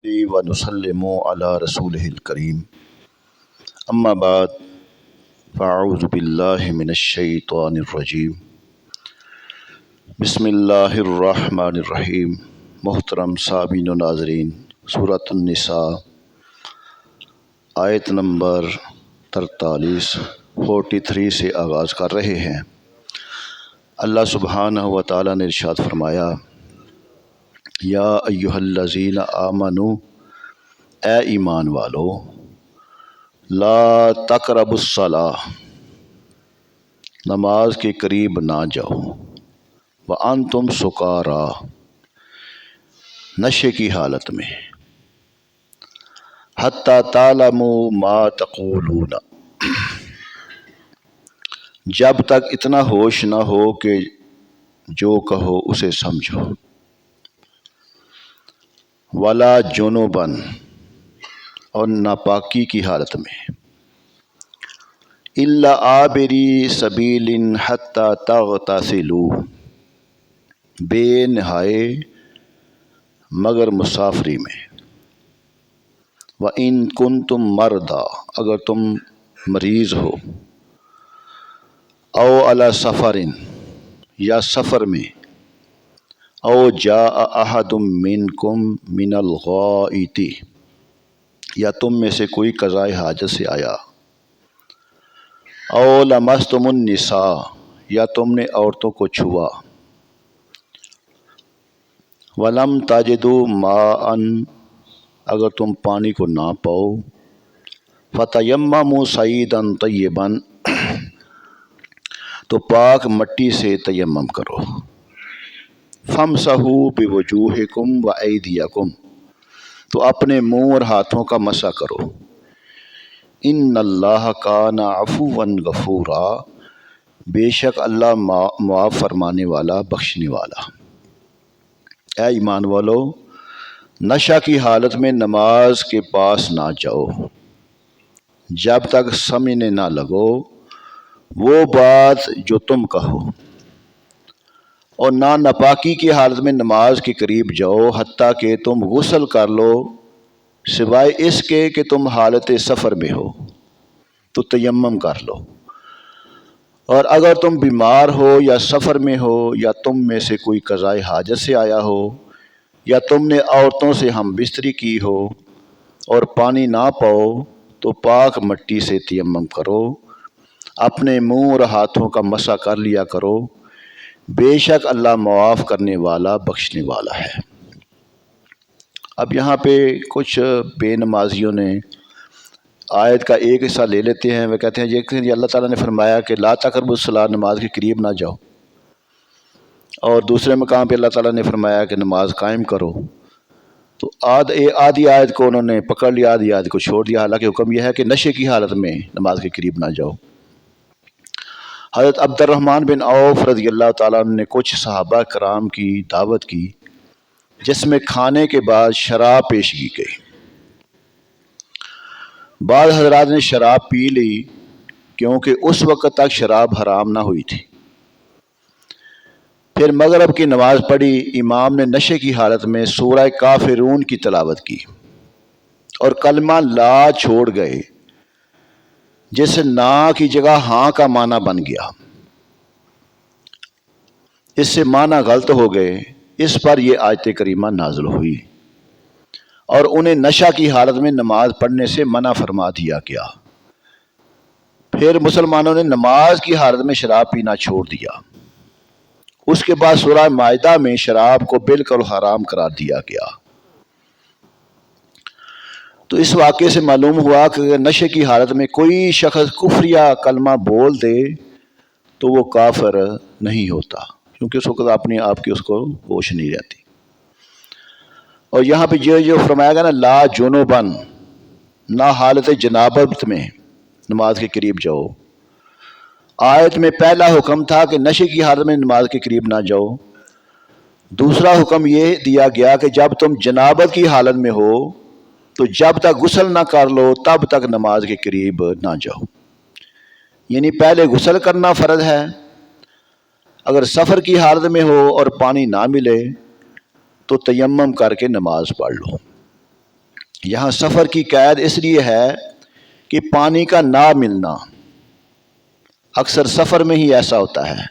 ونسلم على رسوله الكريم اما بعد فاعوذ باللہ من الشیطان الرجیم بسم اللہ الرحمن الرحیم۔ محترم سامعین و ناظرین، سورۃ النساء آیت نمبر 43 سے آغاز کر رہے ہیں۔ اللہ سبحانہ و تعالیٰ نے ارشاد فرمایا، یا ایہا الذین آمنوا، اے ایمان والو، لا تقربوا الصلاۃ، نماز کے قریب نہ جاؤ، وانتم سکارا، نشے کی حالت میں، حتی تعلموا ما تقولون، جب تک اتنا ہوش نہ ہو کہ جو کہو اسے سمجھو، ولا جنوباً، اور ناپاکی کی حالت میں، الا عابری سبیل حتی تغتسلوا، بے نہائے مگر مسافری میں، وَإِن كُنتُم مَرْضَىٰ، اگر تم مریض ہو، او علی سفرٍ، یا سفر میں، او جاء احد منکم من الغائط، یا تم میں سے کوئی قضائے حاجت سے آیا، او لمستم النساء، یا تم نے عورتوں کو چھوا، ولم تجدوا ماء، اگر تم پانی کو نہ پاؤ، فتیمموا صعیدا طیبا، تو پاک مٹی سے تیمم کرو، فامسحوا بوجوہکم وایدیکم، تو اپنے منہ اور ہاتھوں کا مسح کرو، ان اللہ کان عفوا غفورا، بے شک اللہ معاف فرمانے والا، بخشنے والا۔ اے ایمان والو، نشہ کی حالت میں نماز کے پاس نہ جاؤ جب تک سمجھنے نہ لگو وہ بات جو تم کہو، اور نہ ناپاکی کی حالت میں نماز کے قریب جاؤ حتیٰ کہ تم غسل کر لو، سوائے اس کے کہ تم حالت سفر میں ہو تو تیمم کر لو، اور اگر تم بیمار ہو یا سفر میں ہو، یا تم میں سے کوئی قضائے حاجت سے آیا ہو، یا تم نے عورتوں سے ہم بستری کی ہو اور پانی نہ پاؤ، تو پاک مٹی سے تیمم کرو، اپنے منہ اور ہاتھوں کا مسح کر لیا کرو، بے شک اللہ معاف کرنے والا، بخشنے والا ہے۔ اب یہاں پہ کچھ بے نمازیوں نے آیت کا ایک حصہ لے لیتے ہیں، وہ کہتے ہیں یہ اللہ تعالیٰ نے فرمایا کہ لا تقربوا الصلاۃ، نماز کے قریب نہ جاؤ، اور دوسرے مقام پہ اللہ تعالیٰ نے فرمایا کہ نماز قائم کرو، تو آدھی آیت کو انہوں نے پکڑ لیا، آدھی آیت کو چھوڑ دیا، حالانکہ حکم یہ ہے کہ نشے کی حالت میں نماز کے قریب نہ جاؤ۔ حضرت عبد الرحمن بن عوف رضی اللہ تعالیٰ عنہ نے کچھ صحابہ کرام کی دعوت کی جس میں کھانے کے بعد شراب پیش کی گئی۔ بعض حضرات نے شراب پی لی کیونکہ اس وقت تک شراب حرام نہ ہوئی تھی۔ پھر مغرب کی نماز پڑھی، امام نے نشے کی حالت میں سورہ کافرون کی تلاوت کی اور کلمہ لا چھوڑ گئے، جس سے نا کی جگہ ہاں کا معنی بن گیا، اس سے معنی غلط ہو گئے۔ اس پر یہ آیت کریمہ نازل ہوئی اور انہیں نشہ کی حالت میں نماز پڑھنے سے منع فرما دیا گیا۔ پھر مسلمانوں نے نماز کی حالت میں شراب پینا چھوڑ دیا۔ اس کے بعد سورہ مائدہ میں شراب کو بالکل حرام قرار دیا گیا۔ تو اس واقعے سے معلوم ہوا کہ اگر نشے کی حالت میں کوئی شخص کفر یا کلمہ بول دے تو وہ کافر نہیں ہوتا، کیونکہ اس وقت اپنے آپ کی اس کو ہوش نہیں رہتی۔ اور یہاں پہ جو فرمایا گیا نا، لا جنوباً، نہ حالت جنابت میں نماز کے قریب جاؤ، آیت میں پہلا حکم تھا کہ نشے کی حالت میں نماز کے قریب نہ جاؤ، دوسرا حکم یہ دیا گیا کہ جب تم جنابت کی حالت میں ہو تو جب تک غسل نہ کر لو تب تک نماز کے قریب نہ جاؤ، یعنی پہلے غسل کرنا فرض ہے، اگر سفر کی حالت میں ہو اور پانی نہ ملے تو تیمم کر کے نماز پڑھ لو۔ یہاں سفر کی قید اس لیے ہے کہ پانی کا نہ ملنا، اکثر سفر میں ہی ایسا ہوتا ہے،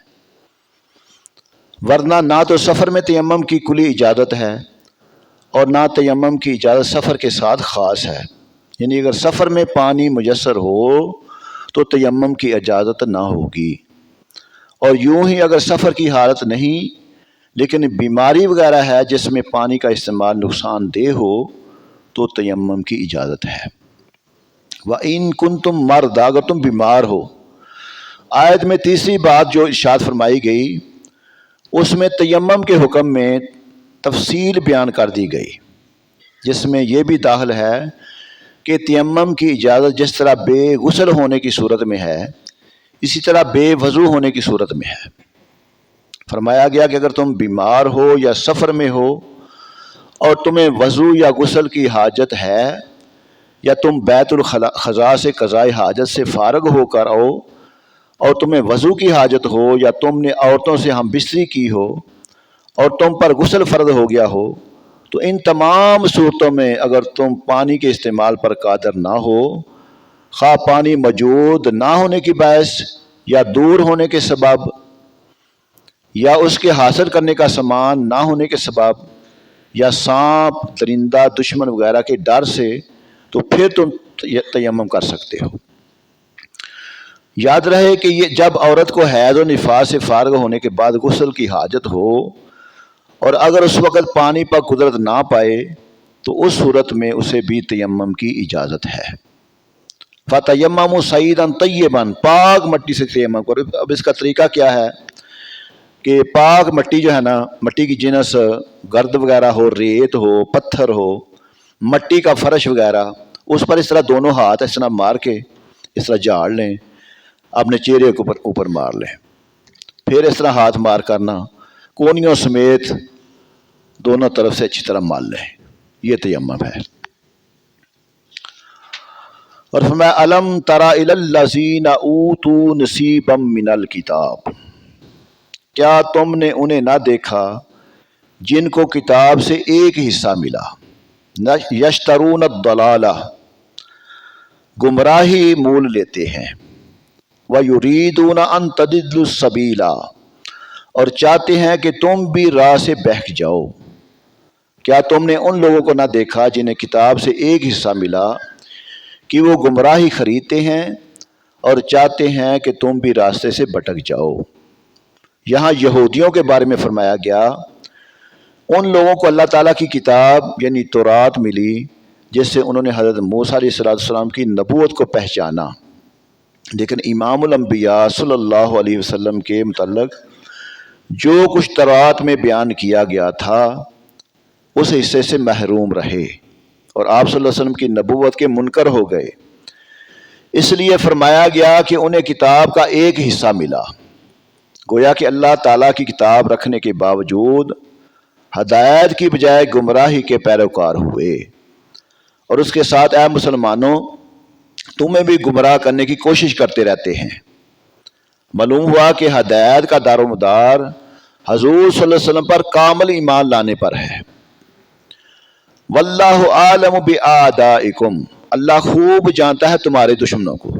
ورنہ نہ تو سفر میں تیمم کی کلی اجازت ہے اور نہ تیمم کی اجازت سفر کے ساتھ خاص ہے۔ یعنی اگر سفر میں پانی میسر ہو تو تیمم کی اجازت نہ ہوگی، اور یوں ہی اگر سفر کی حالت نہیں لیکن بیماری وغیرہ ہے جس میں پانی کا استعمال نقصان دہ ہو تو تیمم کی اجازت ہے۔ وَإِن كُنتُم مَرْضَىٰ، اگر تم بیمار ہو۔ آیت میں تیسری بات جو ارشاد فرمائی گئی اس میں تیمم کے حکم میں تفصیل بیان کر دی گئی، جس میں یہ بھی داخل ہے کہ تیمم کی اجازت جس طرح بے غسل ہونے کی صورت میں ہے اسی طرح بے وضو ہونے کی صورت میں ہے۔ فرمایا گیا کہ اگر تم بیمار ہو یا سفر میں ہو اور تمہیں وضو یا غسل کی حاجت ہے، یا تم بیت الخلاء سے قضائے حاجت سے فارغ ہو کر آؤ اور تمہیں وضو کی حاجت ہو، یا تم نے عورتوں سے ہم بستری کی ہو اور تم پر غسل فرض ہو گیا ہو، تو ان تمام صورتوں میں اگر تم پانی کے استعمال پر قادر نہ ہو، خواہ پانی موجود نہ ہونے کی باعث یا دور ہونے کے سبب یا اس کے حاصل کرنے کا سامان نہ ہونے کے سبب یا سانپ، درندہ، دشمن وغیرہ کے ڈر سے، تو پھر تم تیمم کر سکتے ہو۔ یاد رہے کہ یہ جب عورت کو حیض و نفاس سے فارغ ہونے کے بعد غسل کی حاجت ہو اور اگر اس وقت پانی پر قدرت نہ پائے تو اس صورت میں اسے بھی تیمم کی اجازت ہے۔ فَتَيَمَّمُوا صَعِيدًا طَيِّبًا، پاک مٹی سے تیمم کرو۔ اب اس کا طریقہ کیا ہے کہ پاک مٹی جو ہے نا، مٹی کی جنس گرد وغیرہ ہو، ریت ہو، پتھر ہو، مٹی کا فرش وغیرہ، اس پر اس طرح دونوں ہاتھ اس طرح مار کے اس طرح جھاڑ لیں، اپنے چہرے کے اوپر مار لیں، پھر اس طرح ہاتھ مار کرنا کونیوں سمیت دونوں طرف سے اچھی طرح مال لیں، یہ تیمم ہے۔ اور فرمایا الم تری الی الذین اوتوا نصیبا من الکتاب، کیا تم نے انہیں نہ دیکھا جن کو کتاب سے ایک حصہ ملا، یشترون الضلالہ، گمراہی مول لیتے ہیں، وَيُرِيدُونَ أَن تَضِلُّوا السَّبِيلَ، اور چاہتے ہیں کہ تم بھی راہ سے بہک جاؤ۔ کیا تم نے ان لوگوں کو نہ دیکھا جنہیں کتاب سے ایک حصہ ملا کہ وہ گمراہی خریدتے ہیں اور چاہتے ہیں کہ تم بھی راستے سے بھٹک جاؤ۔ یہاں یہودیوں کے بارے میں فرمایا گیا، ان لوگوں کو اللہ تعالیٰ کی کتاب یعنی تورات ملی جس سے انہوں نے حضرت موسیٰ علیہ السلام کی نبوت کو پہچانا، لیکن امام الانبیاء صلی اللہ علیہ وسلم کے متعلق جو کچھ تورات میں بیان کیا گیا تھا اس حصے سے محروم رہے اور آپ صلی اللہ علیہ وسلم کی نبوت کے منکر ہو گئے۔ اس لیے فرمایا گیا کہ انہیں کتاب کا ایک حصہ ملا، گویا کہ اللہ تعالیٰ کی کتاب رکھنے کے باوجود ہدایت کی بجائے گمراہی کے پیروکار ہوئے، اور اس کے ساتھ اے مسلمانوں تمہیں بھی گمراہ کرنے کی کوشش کرتے رہتے ہیں۔ معلوم ہوا کہ ہدایت کا دار و مدار حضور صلی اللہ علیہ وسلم پر کامل ایمان لانے پر ہے۔ واللہ عالم بأعدائکم، اللہ خوب جانتا ہے تمہارے دشمنوں کو۔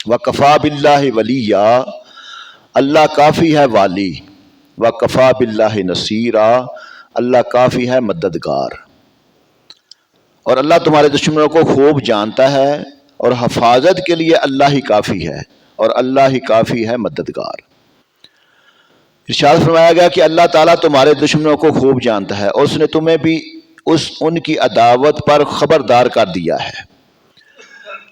وکفا باللہ ولیہ، اللہ کافی ہے والی۔ وکفا باللہ نصیرا، اللہ کافی ہے مددگار۔ اور اللہ تمہارے دشمنوں کو خوب جانتا ہے اور حفاظت کے لیے اللہ ہی کافی ہے، اور اللہ ہی کافی ہے مددگار۔ ارشاد فرمایا گیا کہ اللہ تعالیٰ تمہارے دشمنوں کو خوب جانتا ہے اور اس نے تمہیں بھی ان کی عداوت پر خبردار کر دیا ہے،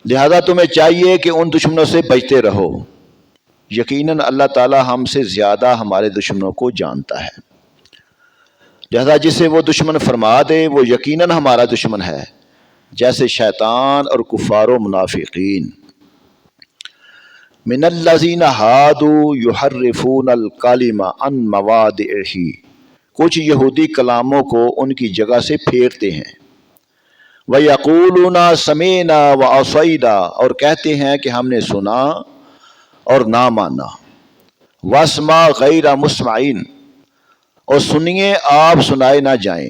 لہذا تمہیں چاہیے کہ ان دشمنوں سے بچتے رہو۔ یقیناً اللہ تعالیٰ ہم سے زیادہ ہمارے دشمنوں کو جانتا ہے، لہذا جسے وہ دشمن فرما دے وہ یقیناً ہمارا دشمن ہے، جیسے شیطان اور کفار و منافقین۔ من الذین ہادوا یحرفون الکلم عن مواضعہ، کچھ یہودی کلاموں کو ان کی جگہ سے پھیرتے ہیں۔ وَيَقُولُونَ سَمِعْنَا وَعَصَيْنَا، اور کہتے ہیں کہ ہم نے سنا اور نہ مانا۔ وَاسْمَعْ غَيْرَ مُسْمَعٍ، اور سنیے آپ سنائے نہ جائیں۔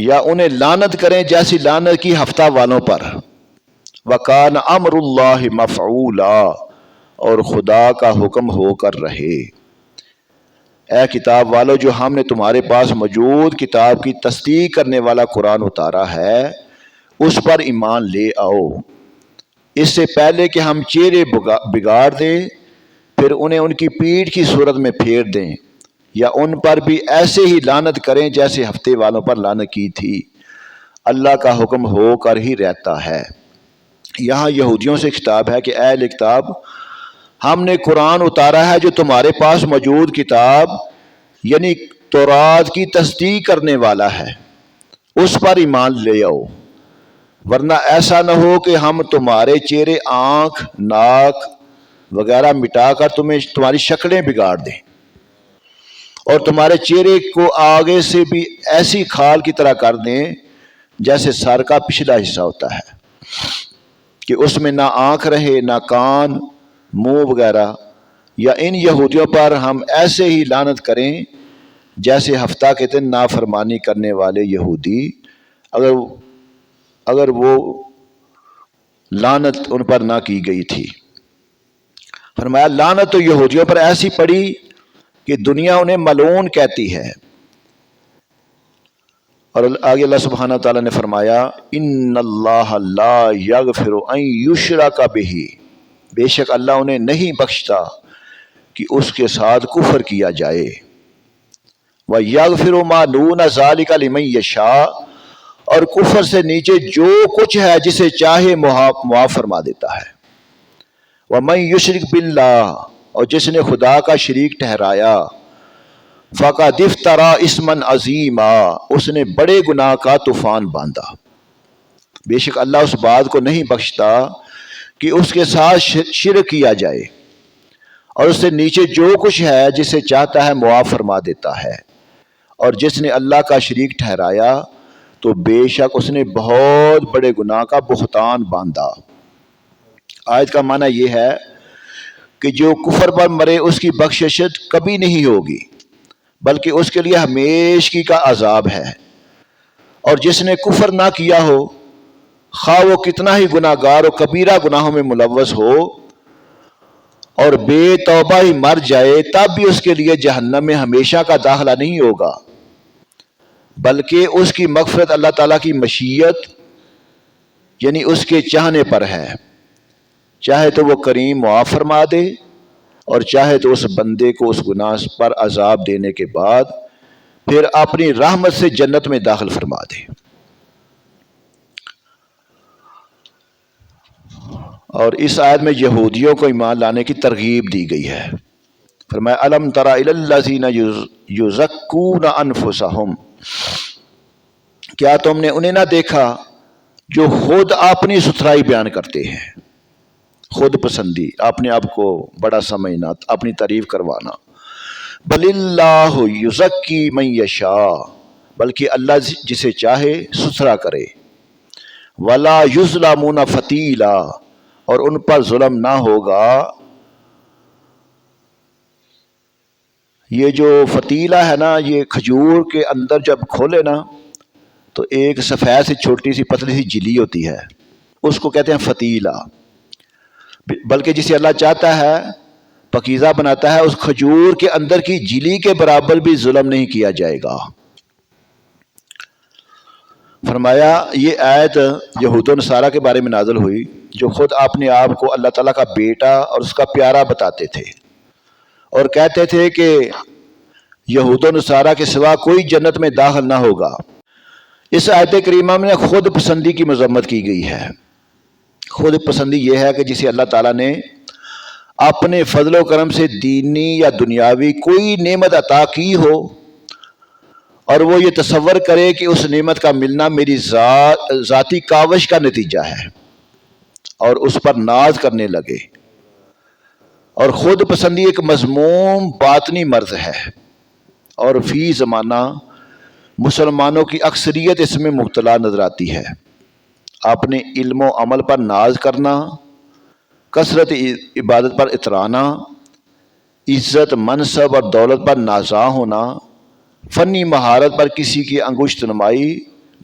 یا انہیں لعنت کریں جیسی لعنت کی ہفتہ والوں پر۔ وَكَانَ أَمْرُ اللَّهِ مَفْعُولًا، اور خدا کا حکم ہو کر رہے۔ اے کتاب والو، جو ہم نے تمہارے پاس موجود کتاب کی تصدیق کرنے والا قرآن اتارا ہے اس پر ایمان لے آؤ، اس سے پہلے کہ ہم چہرے بگاڑ دیں پھر انہیں ان کی پیٹھ کی صورت میں پھیر دیں، یا ان پر بھی ایسے ہی لعنت کریں جیسے ہفتے والوں پر لعنت کی تھی۔ اللہ کا حکم ہو کر ہی رہتا ہے۔ یہاں یہودیوں سے خطاب ہے کہ اے اہل کتاب، ہم نے قرآن اتارا ہے جو تمہارے پاس موجود کتاب یعنی تورات کی تصدیق کرنے والا ہے، اس پر ایمان لے آؤ، ورنہ ایسا نہ ہو کہ ہم تمہارے چہرے، آنکھ، ناک وغیرہ مٹا کر تمہاری شکلیں بگاڑ دیں، اور تمہارے چہرے کو آگے سے بھی ایسی کھال کی طرح کر دیں جیسے سر کا پچھلا حصہ ہوتا ہے، کہ اس میں نہ آنکھ رہے، نہ کان، منہ وغیرہ۔ یا ان یہودیوں پر ہم ایسے ہی لعنت کریں جیسے ہفتہ کے دن نافرمانی کرنے والے یہودی، اگر وہ لعنت ان پر نہ کی گئی تھی۔ فرمایا لعنت تو یہودیوں پر ایسی پڑی کہ دنیا انہیں ملعون کہتی ہے۔ اور آگے اللہ سبحانہ تعالیٰ نے فرمایا ان اللہ لا یغفر ان یشرک بہ، بے شک اللہ انہیں نہیں بخشتا کہ اس کے ساتھ کفر کیا جائے۔ وَيَغْفِرُ مَا دُونَ ذَلِكَ لِمَن یشاء، اور کفر سے نیچے جو کچھ ہے جسے چاہے معاف فرما دیتا ہے۔ وَمَن یشرک باللہ، اور جس نے خدا کا شریک ٹھہرایا، فَقَدِ افْتَرَىٰ اِثْمًا عَظِیمًا، اس نے بڑے گناہ کا طوفان باندھا۔ بے شک اللہ اس بات کو نہیں بخشتا کہ اس کے ساتھ شرک کیا جائے، اور اس سے نیچے جو کچھ ہے جسے چاہتا ہے معاف فرما دیتا ہے، اور جس نے اللہ کا شریک ٹھہرایا تو بے شک اس نے بہت بڑے گناہ کا بہتان باندھا۔ آیت کا معنی یہ ہے کہ جو کفر پر مرے اس کی بخشش کبھی نہیں ہوگی، بلکہ اس کے لیے ہمیشگی کا عذاب ہے، اور جس نے کفر نہ کیا ہو، خواہ وہ کتنا ہی گناہ گار و کبیرہ گناہوں میں ملوث ہو اور بے توبہ ہی مر جائے، تب بھی اس کے لیے جہنم میں ہمیشہ کا داخلہ نہیں ہوگا، بلکہ اس کی مغفرت اللہ تعالیٰ کی مشیت یعنی اس کے چاہنے پر ہے۔ چاہے تو وہ کریم معاف فرما دے، اور چاہے تو اس بندے کو اس گناہ پر عذاب دینے کے بعد پھر اپنی رحمت سے جنت میں داخل فرما دے۔ اور اس آیت میں یہودیوں کو ایمان لانے کی ترغیب دی گئی ہے۔ فرمایا الم تر الی الذین یزکون انفسہم، کیا تم نے انہیں نہ دیکھا جو خود اپنی ستھرائی بیان کرتے ہیں، خود پسندی، اپنے آپ کو بڑا سمجھنا، اپنی تعریف کروانا۔ بل اللہ یزکی من یشاء، بلکہ اللہ جسے چاہے ستھرا کرے۔ ولا یظلمون فتیلا، اور ان پر ظلم نہ ہوگا۔ یہ جو فتیلہ ہے نا، یہ کھجور کے اندر جب کھولے نا تو ایک سفید سی چھوٹی سی پتلی سی جلی ہوتی ہے، اس کو کہتے ہیں فتیلہ۔ بلکہ جسے اللہ چاہتا ہے پاکیزہ بناتا ہے، اس کھجور کے اندر کی جلی کے برابر بھی ظلم نہیں کیا جائے گا۔ فرمایا یہ آیت یہود و نصارہ کے بارے میں نازل ہوئی جو خود اپنے آپ کو اللہ تعالیٰ کا بیٹا اور اس کا پیارا بتاتے تھے، اور کہتے تھے کہ یہود و نصارہ کے سوا کوئی جنت میں داخل نہ ہوگا۔ اس آیت کریمہ میں خود پسندی کی مذمت کی گئی ہے۔ خود پسندی یہ ہے کہ جسے اللہ تعالیٰ نے اپنے فضل و کرم سے دینی یا دنیاوی کوئی نعمت عطا کی ہو، اور وہ یہ تصور کرے کہ اس نعمت کا ملنا میری ذاتی کاوش کا نتیجہ ہے، اور اس پر ناز کرنے لگے۔ اور خود پسندی ایک مذموم باطنی مرض ہے، اور فی زمانہ مسلمانوں کی اکثریت اس میں مبتلا نظر آتی ہے۔ اپنے علم و عمل پر ناز کرنا، کثرت عبادت پر اترانا، عزت، منصب اور دولت پر نازاں ہونا، فنی مہارت پر کسی کی انگشت نمائی،